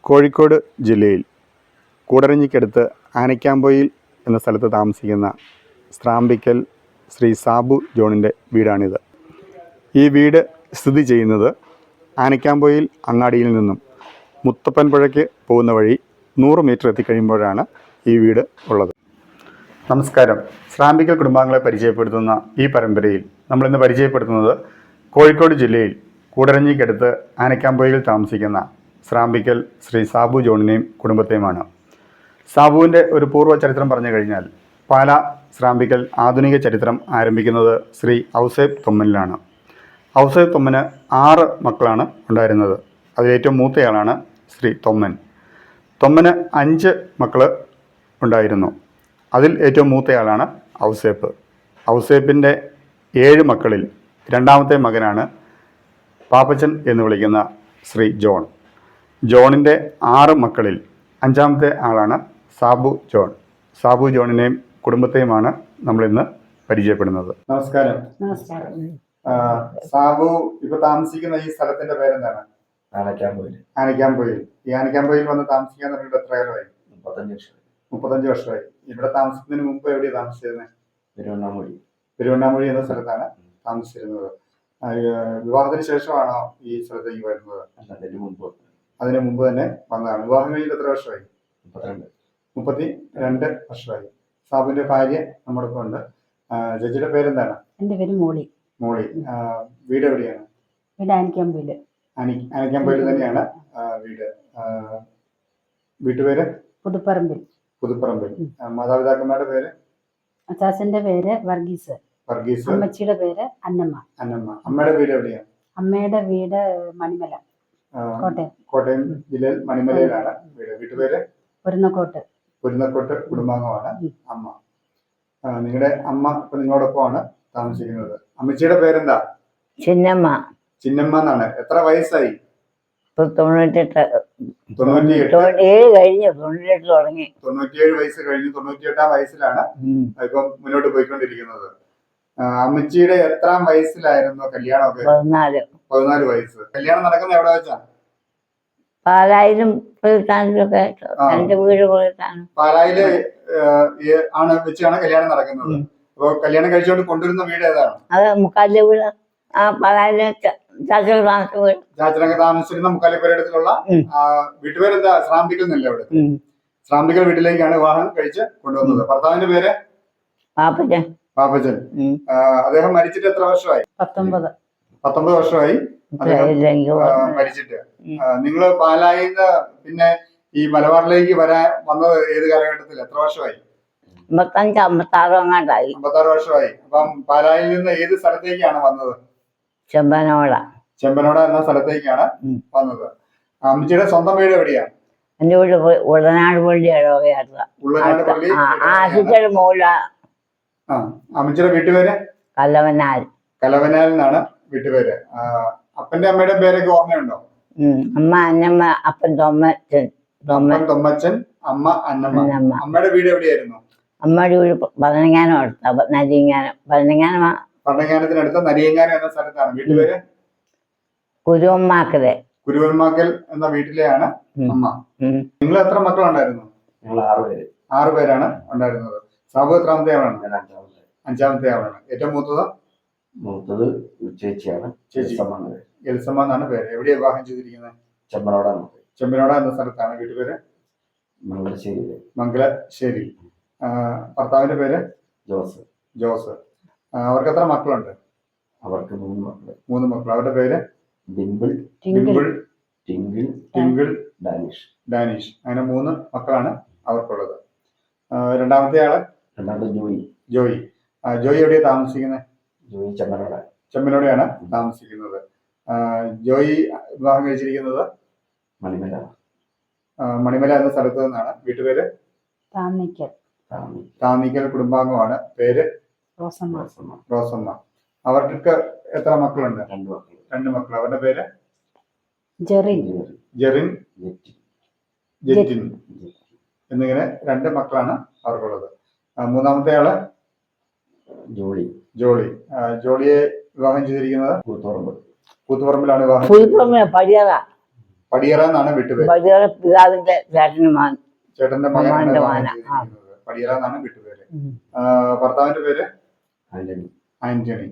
കോഴിക്കോട് ജില്ലയിൽ കൂടരഞ്ഞിക്കടുത്ത് ആനക്കാംപൊയിൽ എന്ന സ്ഥലത്ത് താമസിക്കുന്ന സ്രാമ്പിക്കൽ ശ്രീ സാബു ജോണിൻ്റെ വീടാണിത്. ഈ വീട് സ്ഥിതി ചെയ്യുന്നത് ആനക്കാംപൊയിൽ അങ്ങാടിയിൽ നിന്നും മുത്തപ്പൻപുഴയ്ക്ക് പോകുന്ന വഴി 100 മീറ്റർ എത്തിക്കഴിയുമ്പോഴാണ് ഈ വീട് ഉള്ളത്. നമസ്കാരം. സ്രാമ്പിക്കൽ കുടുംബാംഗങ്ങളെ പരിചയപ്പെടുത്തുന്ന ഈ പരമ്പരയിൽ നമ്മളിന്ന് പരിചയപ്പെടുത്തുന്നത് കോഴിക്കോട് ജില്ലയിൽ കൂടരഞ്ഞിക്കടുത്ത് ആനക്കാംപൊയിൽ താമസിക്കുന്ന സ്രാമ്പിക്കൽ ശ്രീ സാബു ജോണിനെയും കുടുംബത്തെയുമാണ്. സാബുവിൻ്റെ ഒരു പൂർവ്വ ചരിത്രം പറഞ്ഞു കഴിഞ്ഞാൽ പാല സ്രാമ്പിക്കൽ ആധുനിക ചരിത്രം ആരംഭിക്കുന്നത് ശ്രീ ഔസേപ്പ് തൊമ്മനിലാണ്. ഔസേപ്പ് തൊമ്മന് 6 മക്കളാണ് ഉണ്ടായിരുന്നത്. അതിലേറ്റവും മൂത്തയാളാണ് ശ്രീ തൊമ്മൻ. തൊമ്മന് 5 മക്കൾ ഉണ്ടായിരുന്നു. അതിൽ ഏറ്റവും മൂത്തയാളാണ് ഔസേപ്പ്. ഔസേപ്പിൻ്റെ 7 മക്കളിൽ രണ്ടാമത്തെ മകനാണ് പാപ്പച്ചൻ എന്ന് വിളിക്കുന്ന ശ്രീ ജോൺ. ജോണിൻ്റെ 6 മക്കളിൽ 5ാമത്തെ ആളാണ് സാബു ജോൺ. സാബു ജോണിനെയും കുടുംബത്തെയുമാണ് നമ്മളിന്ന് പരിചയപ്പെടുന്നത്. നമസ്കാരം. നമസ്കാരം. സാബു ഇപ്പൊ താമസിക്കുന്ന ഈ സ്ഥലത്തിന്റെ പേരെന്താണ്? ആനക്കാംപൊയിൽ. ഈ ആനക്കാംപൊയിൽ വന്ന് താമസിക്കാൻ തുടങ്ങിയിട്ട് എത്ര കാലമായി? 35 വർഷമായി. ഇവിടെ താമസിക്കുന്നതിന് മുമ്പ് എവിടെയാണ് താമസിച്ചിരുന്നത്? പെരുവണ്ണാമൊഴി എന്ന സ്ഥലത്താണ് താമസിച്ചിരുന്നത്. വിവാഹത്തിന് ശേഷമാണോ ഈ സ്ഥലത്തേക്ക് വരുന്നത്? അതിന് മുമ്പ് തന്നെ വന്നതാണ്. വിവാഹം കഴിഞ്ഞിട്ട് എത്ര വർഷമായി? 32 വർഷമായി. സാബുവിന്റെ ഭാര്യ നമ്മുടെ ഒപ്പം ഉണ്ട്. ചേച്ചിയുടെ പേരെന്താണ്? എന്റെ പേര് മോളി. വീട് എവിടെയാണ്? വീട് ആനക്കാംപൊയിൽ. ആനക്കാംപൊയിൽ തന്നെയാണ് വീട്. വീട്ടുപേര്? പുതുപ്പറമ്പിൽ. മാതാപിതാക്കന്മാരുടെ പേര്? അച്ചാച്ചന്റെ പേര് വർഗീസ്. അമ്മച്ചിയുടെ പേര് അന്നമ്മ. അമ്മയുടെ വീട് എവിടെയാണ്? അമ്മയുടെ വീട് മണിമല, കോട്ടയം ജില്ലയിൽ മണിമലയിലാണ് വീട്. വീട്ടുപേര്? കുരുന്നക്കോട്ട് കുടുംബാംഗമാണ് അമ്മ. നിങ്ങളുടെ അമ്മ ഇപ്പൊ നിങ്ങളോടൊപ്പമാണ് താമസിക്കുന്നത്. അമ്മച്ചിയുടെ പേരെന്താ? ചിന്നമ്മ. ചിന്നമ്മ എന്നാണ്. എത്ര വയസ്സായി? 97 വയസ്സ് കഴിഞ്ഞു. 98ാം വയസ്സിലാണ് ഇപ്പം മുന്നോട്ട് പോയിക്കൊണ്ടിരിക്കുന്നത്. അമ്മച്ചിയുടെ എത്രാം വയസ്സിലായിരുന്നു കല്യാണമൊക്കെ? 14 വയസ്സ്. കല്യാണം നടക്കുന്നത് എവിടെ വെച്ചാ? പാലായിലും പാലായില് ആണ് വെച്ചാണ് കല്യാണം നടക്കുന്നത്. അപ്പൊ കല്യാണം കഴിച്ചുകൊണ്ട് കൊണ്ടുവരുന്ന വീട് ഏതാണ്? അത് മുക്കാലിലെ വീട്. ചാച്ചനൊക്കെ താമസിച്ചിരുന്ന മുക്കാലിപ്പുരയിടത്തിലുള്ള വീട്ടുപേരെന്താ? സ്രാമ്പിക്കൽ എന്നല്ലേ അവിടെ? സ്രാമ്പിക്കൽ വീട്ടിലേക്കാണ് വിവാഹം കഴിച്ച് കൊണ്ടുവന്നത്. ഭർത്താവിന്റെ പേര്? പാപ്പച്ചൻ. അദ്ദേഹം മരിച്ചിട്ട് എത്ര വർഷമായി? 19 വർഷമായി മരിച്ചിട്ട്. നിങ്ങള് പാലായിന്ന് പിന്നെ ഈ മലബാറിലേക്ക് വന്നത് ഏത് കാലഘട്ടത്തിൽ? എത്ര വർഷമായി? 56 വർഷമായി. അപ്പം പാലായിൽ നിന്ന് ഏത് സ്ഥലത്തേക്കാണ് വന്നത്? ചെമ്പനോട എന്ന സ്ഥലത്തേക്കാണ് വന്നത്. അമ്മച്ചിയുടെ സ്വന്തം വീട് എവിടെയാണ്? എന്റെ വീട് ഉള്ളനാട് പള്ളി. അമ്മച്ചിയുടെ വീട്ടുപേര്? കലവനാൽ എന്നാണ് വീട്ടുപേര്. അപ്പന്റെ അമ്മയുടെ പേരൊക്കെ ഓർമ്മയുണ്ടോ? അമ്മ അന്നമ്മ, അപ്പൻ തൊമ്മച്ചൻ, അമ്മ അന്നമ്മ. അമ്മയുടെ വീട് എവിടെയായിരുന്നു? അമ്മയുടെ വീട് ഭരണങ്ങാനത്തിനടുത്ത നരിയങ്ങാനം എന്ന സ്ഥലത്താണ്. വീട്ടുപേര്? കുരുവന്മാക്കൽ എന്ന വീട്ടിലെയാണ് അമ്മ. നിങ്ങൾ എത്ര മക്കളുണ്ടായിരുന്നു? 6 പേരാണ് ഉണ്ടായിരുന്നത്. സാബു എത്രാമത്തെ ആളാണ്? 5ാമത്തെ ആളാണ്. ഏറ്റവും മൂത്തത് ചേച്ചിയാണ്. എൽസമ്മ എന്നാണ് പേര്. എവിടെയാണ് വിവാഹം ചെയ്തിരിക്കുന്നത്? ചെമ്പനോട എന്ന സ്ഥലത്താണ്. വീട്ടുപേര്? മംഗലശ്ശേരി. ഭർത്താവിന്റെ പേര്? ജോസ്. അവർക്ക് എത്ര മക്കളുണ്ട്? അവർക്ക് 3 മക്കൾ. അവരുടെ പേര്? Twinkle, Danish. അങ്ങനെ 3 മക്കളാണ് അവർക്കുള്ളത്. രണ്ടാമത്തെ ആള്? ജോയി. ജോയി എവിടെയാണ് താമസിക്കുന്നത്? ചെമ്മനോടെയാണ് താമസിക്കുന്നത്. ജോയി വിവാഹം കഴിച്ചിരിക്കുന്നത് മണിമല എന്ന സ്ഥലത്ത് നിന്നാണ്. വീട്ടുപേര്? താന്നിക്കൽ കുടുംബാംഗമാണ്. പേര്? റോസമ്മ. അവർക്ക് എത്ര മക്കളുണ്ട്? 2 മക്കൾ. അവരുടെ പേര്? ജെറിൻ, ജെറ്റിൻ എന്നിങ്ങനെ 2 മക്കളാണ് അവർക്കുള്ളത്. 3ാമത്തെ ആള്? ജോളി. ജോളിയെ വിവാഹം ചെയ്തിരിക്കുന്നത് കൂത്തുപറമ്പിലാണ് വിവാഹം. പടിയറ എന്നാണ് വിട്ടുപേര്. വലിയ പിതാവിന്റെ ചേട്ടന് ചേട്ടന്റെ മകനാണ് അമ്മാന്റെ വിവാഹം മകനാ. ചെയ്തിരിക്കുന്നത്. പടിയറ എന്നാണ് വിട്ടുപേര്. ഭർത്താവിന്റെ പേര് ആന്റണി.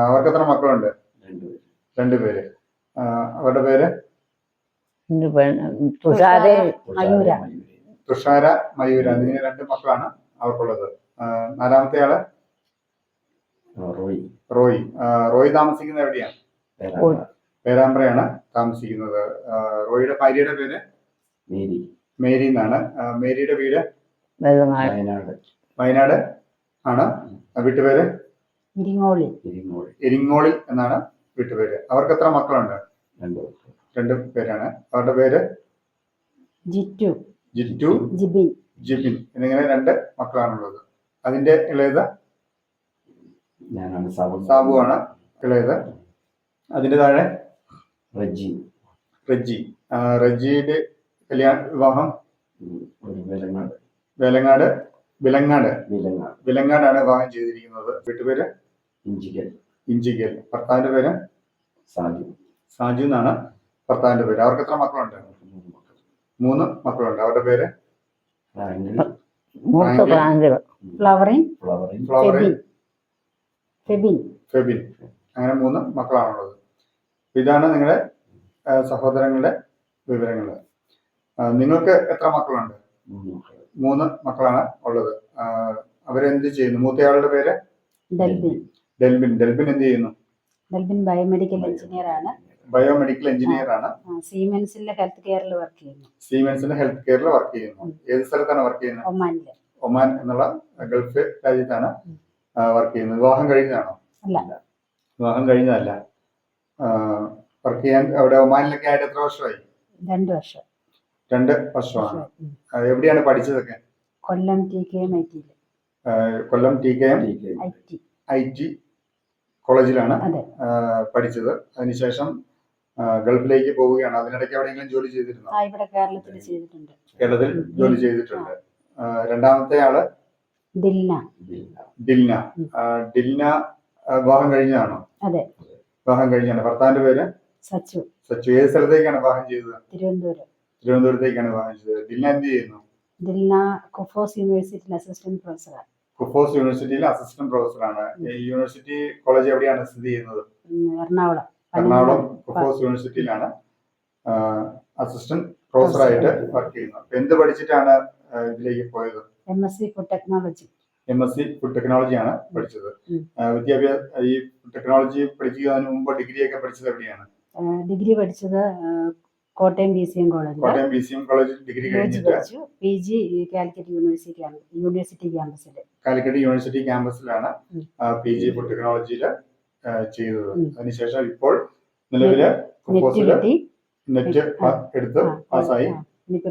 അവർക്ക് എത്ര മക്കളുണ്ട്? രണ്ടുപേര്. അവരുടെ പേര് തുഷാര മയൂര. തുഷാര, മയൂര. ഇങ്ങനെ 2 മക്കളാണ് അവർക്കുള്ളത്. നാലാമത്തെ ആള് റോയി. റോയി താമസിക്കുന്നത് എവിടെയാണ്? പേരാമ്പ്രയാണ് താമസിക്കുന്നത്. റോയിയുടെ ഭാര്യയുടെ പേര് മേരി എന്നാണ്. മേരിയുടെ വീട് വയനാട് ആണ്. വീട്ടുപേര് ഇരിങ്ങോളിൽ എന്നാണ് വീട്ടുപേര്. അവർക്ക് എത്ര മക്കളുണ്ട്? 2 പേരാണ്. അവരുടെ പേര് ജിറ്റു, ജിബിൻ എന്നിങ്ങനെ 2 മക്കളാണുള്ളത്. അതിന്റെ ഇളയത് സാബു ആണ് ഇളയത്. അതിന്റെ താഴെ റെജി. റെജിയുടെ വിവാഹം വിലങ്ങാടാണ് വിവാഹം ചെയ്തിരിക്കുന്നത്. വീട്ടുപേര് ഇഞ്ചിക്കൽ. ഭർത്താവിന്റെ പേര് സാജു എന്നാണ് ഭർത്താവിന്റെ പേര്. അവർക്ക് എത്ര മക്കളുണ്ട്? 3 മക്കളുണ്ട്. അവരുടെ പേര് ഫെബിൻ. അങ്ങനെ 3 മക്കളാണുള്ളത്. ഇതാണ് നിങ്ങളുടെ സഹോദരങ്ങളുടെ വിവരങ്ങൾ. നിങ്ങൾക്ക് എത്ര മക്കളുണ്ട്? 3 മക്കളാണ് ഉള്ളത്. അവരെന്ത് ചെയ്യുന്നു? മൂത്തയാളുടെ പേര് ഡെൽബിൻ. എന്ത് ചെയ്യുന്നു? ബയോമെഡിക്കൽ എഞ്ചിനീയർ ആണ്. സീമെൻസിലെ ഹെൽത്ത് കെയറിൽ വർക്ക് ചെയ്യുന്നു. ഏത് സ്ഥലത്താണ് വർക്ക് ചെയ്യുന്നത്? ഒമാൻ എന്നുള്ള ഗൾഫ് രാജ്യത്താണ് വർക്ക് ചെയ്യുന്നത്. വിവാഹം കഴിഞ്ഞതാണോ? വിവാഹം കഴിഞ്ഞതല്ല. വർക്ക് ചെയ്യാൻ അവിടെ ഒമാനിലൊക്കെ ആയിട്ട് എത്ര വർഷമായി? 2 വർഷമാണ്. എവിടെയാണ് പഠിച്ചതൊക്കെ? കൊല്ലം TKM IT കോളേജിലാണ് പഠിച്ചത്. അതിനുശേഷം ഗൾഫിലേക്ക് പോവുകയാണ്. അതിനിടയ്ക്ക് എവിടെയെങ്കിലും ജോലി ചെയ്തിരുന്നോ? കേരളത്തിൽ ജോലി ചെയ്തിട്ടുണ്ട്. രണ്ടാമത്തെ ആള് ദിൽന. വിവാഹം കഴിഞ്ഞതാണോ? വിവാഹം കഴിഞ്ഞാണ്. ഭർത്താവിന്റെ പേര് സച്ചു. ഏത് സ്ഥലത്തേക്കാണ് വിവാഹം ചെയ്തത്? തിരുവനന്തപുരത്തേക്കാണ് വിവാഹം ചെയ്തത്. ദിൽന എന്ത് ചെയ്യുന്നു? കുഫോസ് യൂണിവേഴ്സിറ്റിയിൽ അസിസ്റ്റന്റ് പ്രൊഫസറാണ്. യൂണിവേഴ്സിറ്റി കോളേജ് എവിടെയാണ് സ്ഥിതി ചെയ്യുന്നത്? എറണാകുളം കുഫോസ് യൂണിവേഴ്സിറ്റിയിലാണ് അസിസ്റ്റന്റ് പ്രൊഫസറായിട്ട് വർക്ക് ചെയ്യുന്നത്. എന്ത് പഠിച്ചിട്ടാണ് ഇതിലേക്ക് പോയത്? MSc ഫുഡ് ടെക്നോളജി ആണ് പഠിച്ചത്. വിദ്യാഭ്യാസം ഈ ടെക്നോളജി പഠിക്കുന്നതിന് മുമ്പ് ഡിഗ്രി ഒക്കെ പഠിച്ചത് എവിടെയാണ്? ഡിഗ്രി പഠിച്ചത് കോട്ടയം BCM കോളേജിൽ ഡിഗ്രി കഴിഞ്ഞിട്ട് PG കാലിക്കറ്റ് യൂണിവേഴ്സിറ്റി ക്യാമ്പസിലാണ് PG ഫുഡ് ടെക്നോളജിയിൽ ചെയ്തത്. അതിനുശേഷം ഇപ്പോൾ നിലവില് നെറ്റ് എടുത്ത് പാസ്സായി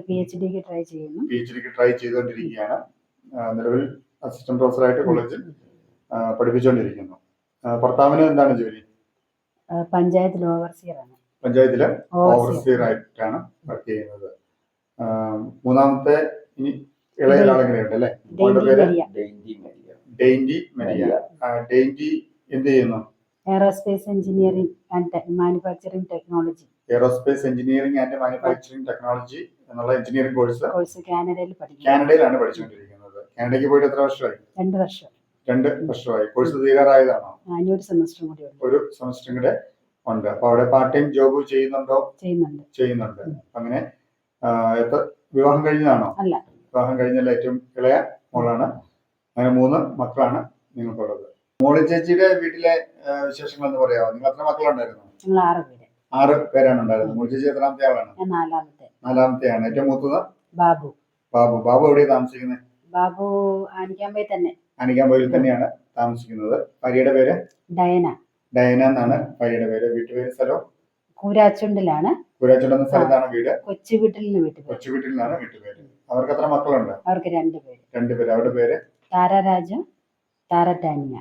PhDക്ക് ട്രൈ ചെയ്തുകൊണ്ടിരിക്കുകയാണ്. നിലവിൽ അസിസ്റ്റന്റ് പ്രൊഫസറായിട്ട് കോളേജിൽ പഠിപ്പിച്ചുകൊണ്ടിരിക്കുന്നു. ഭർത്താവിന് എന്താണ് ജോലി? പഞ്ചായത്തിലെ ഓവർസിയർ ആയിട്ടാണ് വർക്ക് ചെയ്യുന്നത്. മൂന്നാമത്തെ ഇനി ഇളയ ഒരാളെങ്ങനെയുണ്ട് അല്ലെ? ഡെയിൻഡി മരിയ. ഡെയിൻഡി എന്ത് ചെയ്യുന്നു? Aerospace engineering and manufacturing technology എന്നുള്ള എഞ്ചിനീയറിംഗ് കോഴ്സ് കാനഡയിലാണ് പഠിച്ചുകൊണ്ടിരിക്കുന്നത്. കാനഡയ്ക്ക് പോയിട്ട് എത്ര വർഷമായി? 2 വർഷമായി. കോഴ്സ് തീരാറായതാണോ? ഒരു സെമസ്റ്ററും കൂടെ ഉണ്ട്. അപ്പൊ അവിടെ പാർട്ട് ടൈം ജോബ് ചെയ്യുന്നുണ്ടോ? ചെയ്യുന്നുണ്ട്. അങ്ങനെ വിവാഹം കഴിഞ്ഞതാണോ? വിവാഹം കഴിഞ്ഞല്ല. ഏറ്റവും ഇളയ മോളാണ്. അങ്ങനെ 3 മക്കളാണ് നിങ്ങൾക്കുള്ളത്. മോളി ചേച്ചിയുടെ വീട്ടിലെ വിശേഷങ്ങൾ എന്ന് പറയാമോ? നിങ്ങൾ എത്ര മക്കളുണ്ടായിരുന്നു? 6 പേരാണ് ഉണ്ടായിരുന്നത്. മോളി ചേച്ചി എത്രാമത്തെ ആളാണ്? നാലാമത്തെയാണ്. ഏറ്റവും മൂത്തത് ബാബു എവിടെയാണ് താമസിക്കുന്നത്? ബാബു ആനിക്കാമ്പയിൽ തന്നെയാണ് താമസിക്കുന്നത്. ഭാര്യയുടെ പേര് ഡയന എന്നാണ് ഭാര്യയുടെ പേര്. വീട്ടുപേര് സ്ഥലം കൂരാച്ചുണ്ടിലാണ്. കൂരാച്ചുണ്ട് എന്ന സ്ഥലത്താണ് വീട്. കൊച്ചുവീട്ടിൽ നിന്നാണ് വീട്ടുപേര്. അവർക്ക് എത്ര മക്കളുണ്ട്? അവർക്ക് 2 പേര്. അവരുടെ പേര് താരാരാജ്, താരടാനിയ.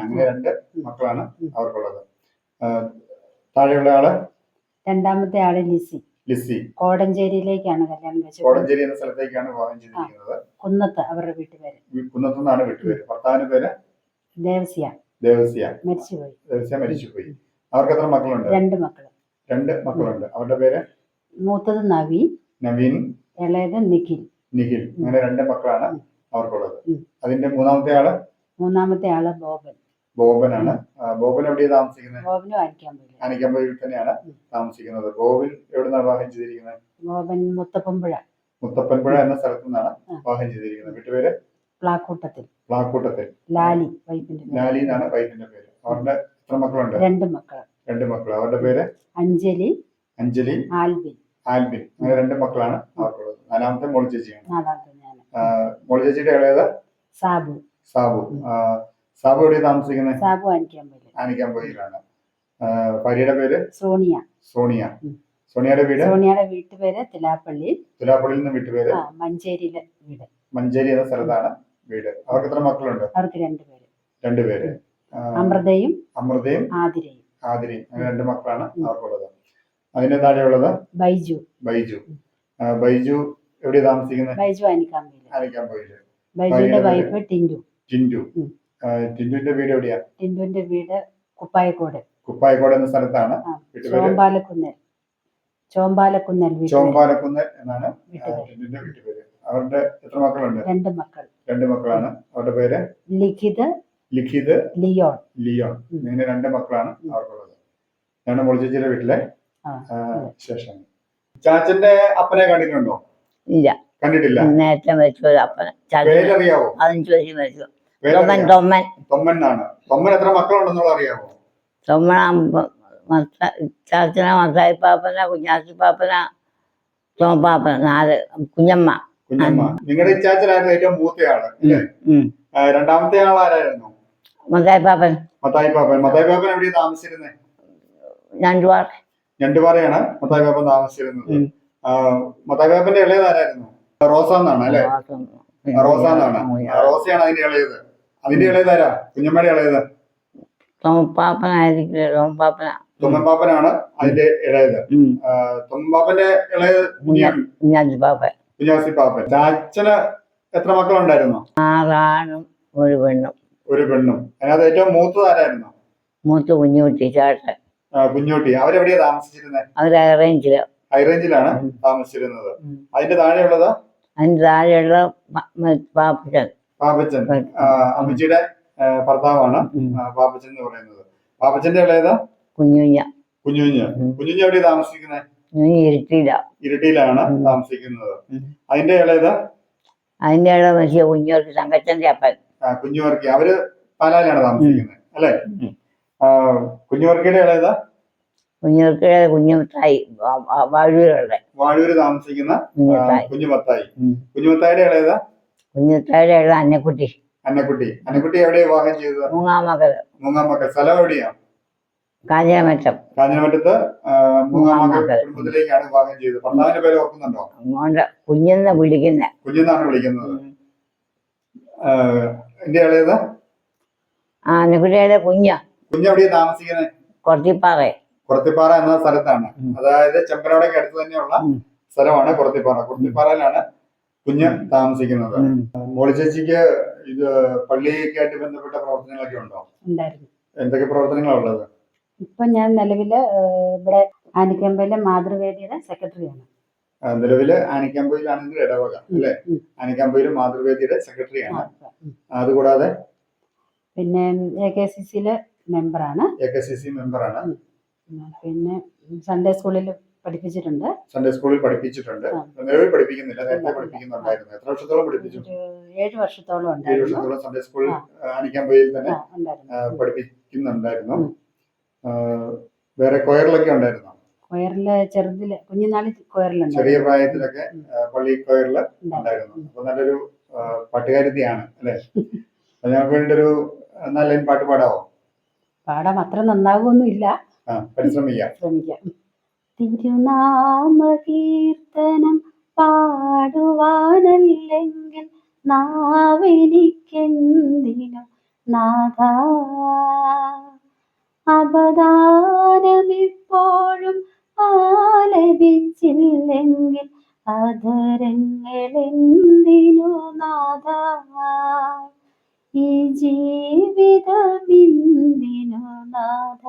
അങ്ങനെ 2 മക്കളാണ് അവർക്കുള്ളത്. താഴെയുള്ള ആള്? രണ്ടാമത്തെ ആള് ലിസി. കോടഞ്ചേരിയിലേക്കാണ് കല്യാണം കഴിച്ചത്. കോടഞ്ചേരി എന്ന സ്ഥലത്തേക്കാണ് വിവാഹം ചെയ്തിരിക്കുന്നത്. കുന്നത്ത് അവരുടെ വീട്ടുപേര്. കുന്നത്തുനിന്നാണ് വീട്ടുപേര്. ഭർത്താവിന്റെ പേര് ദേവസ്യ. മരിച്ചുപോയി. അവർക്ക് എത്ര മക്കളുണ്ട്? 2 മക്കള്. 2 മക്കളുണ്ട്. അവരുടെ പേര് മൂത്തത് നവീൻ, നവീൻ, ഇളയത് നിഖിൽ. നിഖിൽ. അങ്ങനെ 2 മക്കളാണ് അവർക്കുള്ളത്. ഉം. അതിന്റെ മൂന്നാമത്തെ ആള് മൂന്നാമത്തെ ആള് ബോബൻ. ബോബനാണ്. ബോബൻ എവിടെയാണ് താമസിക്കുന്നത്? ബോബനും ആനിക്കാമ്പൊയിൽ. ആനിക്കാമ്പൊയിൽ തന്നെയാണ് താമസിക്കുന്നത്. ബോബൻ എവിടുന്നാണ് വിവാഹം ചെയ്തിരിക്കുന്നത്? ബോബൻ മുത്തപ്പൻപുഴ മുത്തപ്പൻപുഴ എന്ന സ്ഥലത്തു നിന്നാണ് വിവാഹം ചെയ്തിരിക്കുന്നത്. വീട്ടുപേര് പ്ലാക്കൂട്ടത്തിൽ. പ്ലാക്കൂട്ടത്തിൽ. ലാലി വൈഫിന്റെ പേര്. ലാലി എന്നാണ് വൈഫിന്റെ പേര്. അവരുടെ എത്ര മക്കളുണ്ട്? 2 മക്കൾ. 2 മക്കൾ. അവരുടെ പേര് അഞ്ജലി, അഞ്ജലി, ആൽബിൻ. ആൽബിൻ. അങ്ങനെ 2 മക്കളാണ് അവർക്കുള്ളത്. 4ാമത്തെ മോളി ചേച്ചിയാണ്. 4ാമത്തെ ഞാൻ. മോളി ചേച്ചിയുടെ ഇളയത് സാബു. സാബു. സാബു എവിടെയാണ് താമസിക്കുന്നത്? സാബു ആനിക്കാമ്പൊയിൽ. ആനിക്കാമ്പൊയിലാണ്. ഭാര്യയുടെ പേര് സോണിയ. സോണിയ. സോണിയയുടെ വീട്? സോണിയയുടെ വീട്ടുപേര് തിലാപ്പള്ളി. തുലാപ്പള്ളിയിൽ നിന്ന് വീട്ടുപേര്? മഞ്ചേരിയിലെ വീട്. മഞ്ചേരി എന്ന സ്ഥലത്താണ് വീട്. അവർക്ക് എത്ര മക്കളുണ്ട്? അവർക്ക് 2 പേര്. 2 പേര്. അമൃതയും അമൃതയും ആതിരയും. ആതിരയും. അങ്ങനെ 2 മക്കളാണ് അവർക്കുള്ളത്. അതിന്റെ താഴെയുള്ളത് ബൈജു. ബൈജു. ബൈജു എവിടെയാണ് താമസിക്കുന്നത്? ബൈജു ആനിക്കാമ്പൊയിൽ. ആനിക്കാമ്പൊയില്. ബൈജുവിന്റെ വൈഫ് ടിൻഡു. ടിൻഡു. ടിൻഡുവിന്റെ വീട് എവിടെയാ? ടിൻഡുവിന്റെ വീട് കുപ്പായക്കോട്. കുപ്പായക്കോട് എന്ന സ്ഥലത്താണ്. ചോമ്പാലക്കുന്നൽ. ചോമ്പാലക്കുന്നൽ വീട്ടിൽ. ചോമ്പാലക്കുന്നൽ എന്നാണ് ടിൻഡുവിന്റെ വീട്ടുപേര്. അവരുടെ എത്ര മക്കളുണ്ട്? 2 മക്കൾ. 2 മക്കളാണ്. അവരുടെ പേര് ലിഖിത്, ലിഖിത്, ലിയോൺ. ലിയോൺ. ഇങ്ങനെ 2 മക്കളാണ് അവർക്കുള്ളത്. ഞാൻ മോളി ചേച്ചിയുടെ വീട്ടിലെ ശേഷമാണ്. ചാച്ചന്റെ അപ്പനെ കണ്ടിട്ടുണ്ടോ? ഇല്ല, കണ്ടിട്ടില്ല. നേരത്തെ മരിച്ചു അപ്പനെ. പേരറിയാവോ? 15 വയസ്സിൽ മരിച്ചു. തൊമ്മൻ. തൊമ്മൻ. തൊമ്മനാണ്. തൊമ്മൻ എത്ര മക്കളുണ്ടെന്നുള്ള അറിയാമോ? തൊമ്മന ചാച്ചന, മത്തായിപ്പാപ്പന, കുഞ്ഞാത്തിപ്പാപ്പന, തോപ്പാപ്പന, 4. കുഞ്ഞമ്മ. കുഞ്ഞമ്മ. നിങ്ങളുടെ ഇച്ചാച്ചനായിരുന്നു ഏറ്റവും മൂത്തയാള് അല്ലേ? രണ്ടാമത്തെ ആൾ ആരായിരുന്നു? മത്തായിപ്പാപ്പൻ. മത്തായിപ്പാപ്പൻ. മത്തായിപ്പാപ്പൻ എവിടെയാണ് താമസിച്ചിരുന്നത്? ഞണ്ടുപാറ. ഞണ്ടുപാറയാണ് മത്തായിപ്പാപ്പൻ താമസിച്ചിരുന്നത്. മത്തായിപ്പാപ്പന്റെ ഇളയത് ആരായിരുന്നു? റോസ എന്നാണ് അല്ലെ? റോസ എന്നാണ്. റോസയാണ് അതിന്റെ ഇളയത്. അതിന്റെ ഇളയത് ആരാ? കുഞ്ഞമ്മയുടെ ഇളയത്? തുമ്മൻപാപ്പനാണ് അതിന്റെ ഇളയത്. തുമ്മൻപാപ്പന്റെ ഇളയത് കുഞ്ഞാസിപ്പാപ്പൻ. ചാച്ചന് എത്ര മക്കളുണ്ടായിരുന്നു? 6 ആണും 1 പെണ്ണും. 1 പെണ്ണും. അതിനകത്ത് ഏറ്റവും മൂത്തത് ആരായിരുന്നു? മൂത്ത കുഞ്ഞുകുട്ടി, ചേട്ടൻ. കുഞ്ഞുകുട്ടി. അവരെവിടെയാ താമസിച്ചിരുന്നത്? അവര് ഹൈറേഞ്ചില്. ഹൈറേഞ്ചിലാണ് താമസിച്ചിരുന്നത്. അതിന്റെ താഴെയുള്ളത്? അതിന്റെ താഴെയുള്ള പാപ്പച്ചൻ. പാപ്പച്ചൻ അമ്മച്ചിയുടെ ഭർത്താവാണ് പാപ്പച്ചൻ എന്ന് പറയുന്നത്. പാപ്പച്ചന്റെ ഇളയത്? കുഞ്ഞുഞ്ഞ. കുഞ്ഞുഞ്ഞ്. കുഞ്ഞുഞ്ഞ് എവിടെയാ താമസിക്കുന്നത്? ഇരിട്ടിയിലാണ് താമസിക്കുന്നത്. അതിന്റെ ഇളയത്? അതിന്റെ ഇള മനുഷ്യ കുഞ്ഞുവർക്ക് തങ്കച്ചന്റെ അപ്പൻ. കുഞ്ഞുവർക്കി. അവര് പാലായിലാണ് താമസിക്കുന്നത് അല്ലെ? കുഞ്ഞുവർക്കിയുടെ ഇളയത്? കുഞ്ഞുവർക്കിയുടെ കുഞ്ഞുമത്തായി, വാഴൂരുള്ള. വാഴൂര് താമസിക്കുന്ന കുഞ്ഞുമത്തായി. കുഞ്ഞുമത്തായിയുടെ ഇളയത്? കുഞ്ഞുമത്തായിയുടെ ഇള അന്നക്കുട്ടി. അന്നക്കുട്ടി. അന്നക്കുട്ടി എവിടെയാ വിവാഹം ചെയ്തത്? മൂങ്ങാമക്കൽ. മൂങ്ങാമക്കൽ. സ്ഥലം എവിടെയാ? കാഞ്ഞിരമറ്റം. കാഞ്ഞിരമറ്റത്ത് മൂങ്ങാമക്കൽ കുടുംബത്തിലേക്കാണ് വിവാഹം ചെയ്തത്. ഭർത്താവിന്റെ പേര് ഓർക്കുന്നുണ്ടോ? കുഞ്ഞെന്ന് വിളിക്കുന്നത്. കുഞ്ഞെന്നാണ് വിളിക്കുന്നത്. എന്റെ ഇളയത്? അന്നക്കുട്ടിയുടെ കുഞ്ഞെവിടെയാ താമസിക്കുന്നത്? കൊറത്തിപ്പാറ. കൊറത്തിപ്പാറ എന്ന സ്ഥലത്താണ്. അതായത് ചെമ്പനോടൊക്കെ അടുത്ത് തന്നെയുള്ള സ്ഥലമാണ് കൊറത്തിപ്പാറ. കൊറത്തിപ്പാറയിലാണ് കുഞ്ഞ് താമസിക്കുന്നത്. മോളി ചേച്ചിക്ക് ഇത് പള്ളിയൊക്കെ ആയിട്ട് ബന്ധപ്പെട്ട പ്രവർത്തനങ്ങളൊക്കെ ഉണ്ടോ? എന്തൊക്കെ പ്രവർത്തനങ്ങളാണ് ഉള്ളത്? ഇപ്പൊ ഞാൻ നിലവില് ഇവിടെ ആനിക്കാമ്പൊയിലെ മാതൃവേദിയുടെ സെക്രട്ടറിയാണ്. നിലവില് ആനിക്കാമ്പൊയിലാണെങ്കിൽ ഇടവക അല്ലെ? ആനിക്കാമ്പൊയിലെ മാതൃവേദിയുടെ സെക്രട്ടറിയാണ്. അതുകൂടാതെ പിന്നെ AKCCയിലെ മെമ്പറാണ്. AKCC മെമ്പറാണ്. പിന്നെ സൺഡേ സ്കൂളിൽ പഠിപ്പിച്ചിട്ടുണ്ട്. സൺഡേ സ്കൂളിൽ പഠിപ്പിച്ചിട്ടുണ്ട്. നിലവിൽ പഠിപ്പിക്കുന്നില്ല, നേരത്തെ പഠിപ്പിക്കുന്നുണ്ടായിരുന്നു. എത്ര വർഷത്തോളം പഠിപ്പിച്ചു? 7 വർഷത്തോളം 7 വർഷത്തോളം സൺഡേ സ്കൂളിൽ ആനിക്കാമ്പൊയിൽ തന്നെ പഠിപ്പിക്കുന്നുണ്ടായിരുന്നു. വേറെ കൊയറിലൊക്കെ ഉണ്ടായിരുന്നോ? കൊയറില് ചെറുതില് കുഞ്ഞുനാളിൽ കൊയറിലുണ്ട്. ചെറിയ പ്രായത്തിലൊക്കെ പള്ളി കൊയറില് ഉണ്ടായിരുന്നു. അപ്പൊ നല്ലൊരു പാട്ടുകാരിയാണ് അല്ലെ? ഞങ്ങൾക്ക് വേണ്ടിയൊരു നല്ല പാട്ട് പാടാവോ? പാടാം. അത്ര നന്നാകുമൊന്നുമില്ല. ശ്രമിക്കാം. തിരുനാമ കീർത്തനം പാടുവാനല്ലെങ്കിൽ നാവെനിക്കെന്തിനു നാഥ, അപദാനമിപ്പോഴും ആലപിച്ചില്ലെങ്കിൽ അധരങ്ങളെന്തിനു നാഥ, ഈ ജീവിതമെന്തിനു നാഥ.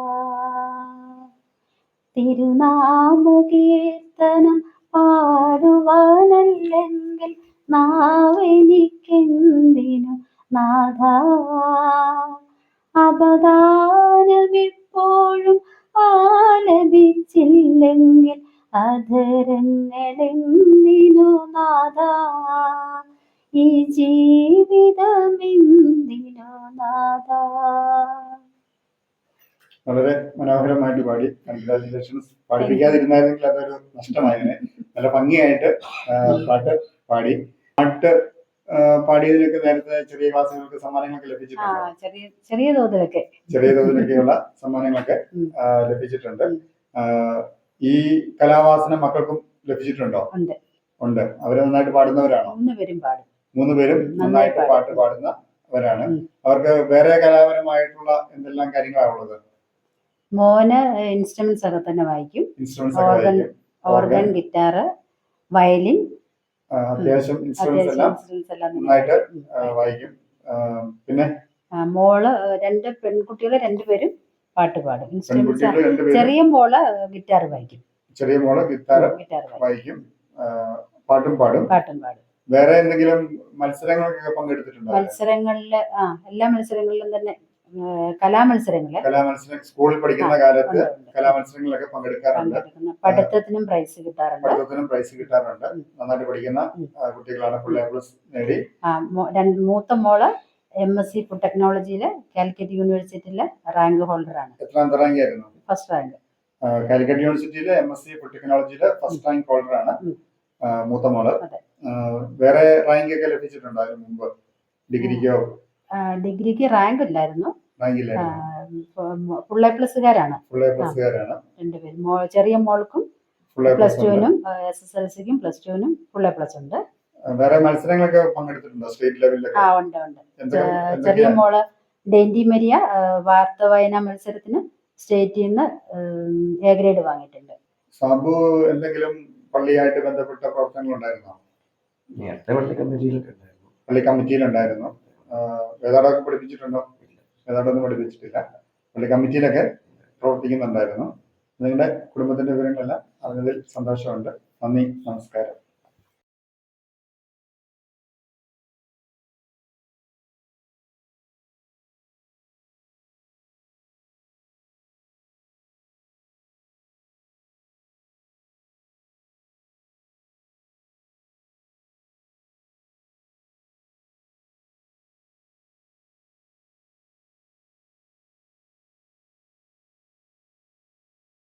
തിരുനാമകീർത്തനം പാടുവാനല്ലെങ്കിൽ നാവെനിക്കെന്തിനു നാഥ. അപദാനമിപ്പോഴും ആലപിച്ചില്ലെങ്കിൽ അധരങ്ങളെന്തിനു നാഥ. ഈ ജീവിതമെന്തിനു നാഥ. വളരെ മനോഹരമായിട്ട് പാടി. കൺഗ്രാജുലേഷൻസ്. പാടിപ്പിക്കാതിരുന്നായിരുന്നെങ്കിൽ അതൊരു നഷ്ടമായിരുന്നു. നല്ല ഭംഗിയായിട്ട് പാട്ട് പാടി. പാട്ട് പാടിയതിനൊക്കെ നേരത്തെ ചെറിയ ക്ലാസ്സുകൾക്ക് സമ്മാനങ്ങളൊക്കെ ലഭിച്ചിട്ടുണ്ട്. ചെറിയ തോതിലൊക്കെ ചെറിയ തോതിലൊക്കെയുള്ള സമ്മാനങ്ങളൊക്കെ ലഭിച്ചിട്ടുണ്ട്. ഈ കലാവാസന മക്കൾക്കും ലഭിച്ചിട്ടുണ്ടോ? ഉണ്ട്. അവര് നന്നായിട്ട് പാടുന്നവരാണോ? 3 പേരും നന്നായിട്ട് പാട്ട് പാടുന്നവരാണ്. അവർക്ക് വേറെ കലാപരമായിട്ടുള്ള എന്തെല്ലാം കാര്യങ്ങളാണ് ഉള്ളത്? മോന് ഇൻസ്ട്രുമെന്റ്സ് ഒക്കെ തന്നെ വായിക്കും. ഓർഗൻ, ഗിറ്റാർ, വയലിൻ, അത്യാവശ്യം ഇൻസ്ട്രുമെന്റ്സ് എല്ലാം നന്നായിട്ട് വായിക്കും. പിന്നെ മോള് 2 പെൺകുട്ടികള് 2 പേരും പാട്ട് പാടും. ഇൻസ്ട്രുമെന്റ്സ് ചെറിയ മോള് ഗിറ്റാർ വായിക്കും. വായിക്കും, പാട്ടും പാടും. വേറെ എന്തെങ്കിലും മത്സരങ്ങളൊക്കെ പങ്കെടുത്തിട്ടുണ്ടോ? മത്സരങ്ങളില് എല്ലാ മത്സരങ്ങളിലും തന്നെ കലാമത്സരങ്ങൾ സ്കൂളിൽ പഠിക്കുന്ന കാലത്ത് കലാമത്സരങ്ങളിലൊക്കെ പങ്കെടുക്കാറുണ്ട്. പഠിത്തത്തിനും പ്രൈസ് കിട്ടാറുണ്ട്. നന്നായിട്ട് പഠിക്കുന്ന കുട്ടികളാണ്. ഫുൾ എ പ്ലസ് നേടി. മൂത്ത മോള് MSc ഫുഡ് ടെക്നോളജിയില് കാലിക്കറ്റ് യൂണിവേഴ്സിറ്റിയിലെ റാങ്ക് ഹോൾഡറാണ്. എത്രാമത്തെ റാങ്ക് ആയിരുന്നു? First rank. കാലിക്കറ്റ് യൂണിവേഴ്സിറ്റിയിലെ MSc ഫുഡ് ടെക്നോളജിയിലെ ഫസ്റ്റ് റാങ്ക് ഹോൾഡറാണ് മൂത്ത മോള്. വേറെ റാങ്ക് ഒക്കെ ലഭിച്ചിട്ടുണ്ടോ അതിന് മുമ്പ്? ഡിഗ്രിക്ക് റാങ്ക് ഇല്ലായിരുന്നു. ഫുൾ എ പ്ലസ്സുകാരാണ് രണ്ടുപേരും. ചെറിയ മോൾക്കും +2-നും SSLCക്കും +2-നും ഫുൾ എ പ്ലസ് ഉണ്ട്. വേറെ മത്സരങ്ങളൊക്കെ പങ്കെടുത്തിട്ടുണ്ടോ സ്റ്റേറ്റ് ലെവലിലൊക്കെ? ഉണ്ട്. ചെറിയ മോള് ഡെന്റി മരിയ വാർത്ത വായനാ മത്സരത്തിന് സ്റ്റേറ്റിൽ നിന്ന് A ഗ്രേഡ് വാങ്ങിയിട്ടുണ്ട്. സാബു എന്തെങ്കിലും പള്ളിയായിട്ട് ബന്ധപ്പെട്ട പ്രവർത്തനങ്ങൾ ഉണ്ടായിരുന്നോ? പള്ളി കമ്മിറ്റിയിലുണ്ടായിരുന്നു. വേദാടമൊക്കെ പഠിപ്പിച്ചിട്ടുണ്ടോ? വേദാടമൊന്നും പഠിപ്പിച്ചിട്ടില്ല. പള്ളി കമ്മിറ്റിയിലൊക്കെ പ്രവർത്തിക്കുന്നുണ്ടായിരുന്നു. നിങ്ങളുടെ കുടുംബത്തിന്റെ വിവരങ്ങളെല്ലാം അറിഞ്ഞതിൽ സന്തോഷമുണ്ട്. നന്ദി, നമസ്കാരം.